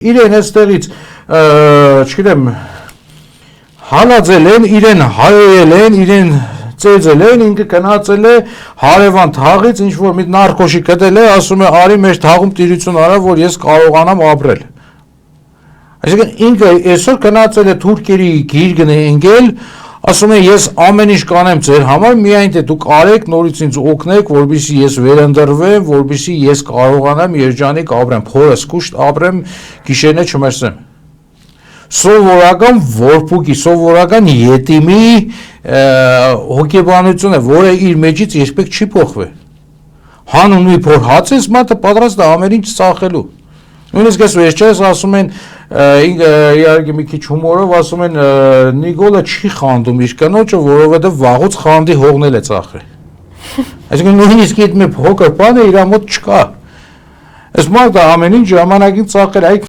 Իրեն այստեղից, չգիտեմ, հալածել են, իրեն հայոյել են, իրեն ծեծել են, ինքը գնացել է հարևան թաղից, ինչ-որ մի նարկոշի գտել է, ասում է, արի մեր թաղում տիրություն արա, որ ես կարողանամ ապրել։ Այսինքն ինքը այսօր գնացել է թուրքերի գիրկն է ընկել, ասում է, ես ամեն ինչ կանեմ ձեր համար, միայն թե դուք արեք, նորից ինձ օգնեք, որպեսզի ես վերընտրվեմ, որպեսզի ես կարողանամ երջանիկ ապրեմ, փորս կուշտ ապրեմ, գիշերները չմրսեմ։ Սովորական որբուկի, սովորական ետիմի հոգեբանություն է, որը իր մեջից երբեք չի փոխվի։ Հանուն մի փոր հաց ես, մատը պատրաստ է ամեն ինչ ծախելու։ Նույնիսկ ես վերջերս ասում են, իհարկե մի քիչ հումորով ասում են, Նիկոլը չի խանդում իր կնոջը, որովհետև վաղուց խանդի հողնել է ծախել։ Այսինքն նույնիսկ այդ մի փոքր բան է իր մոտ չկա։ Այս մարդը ամեն ինչ ժամանակին ծախել է,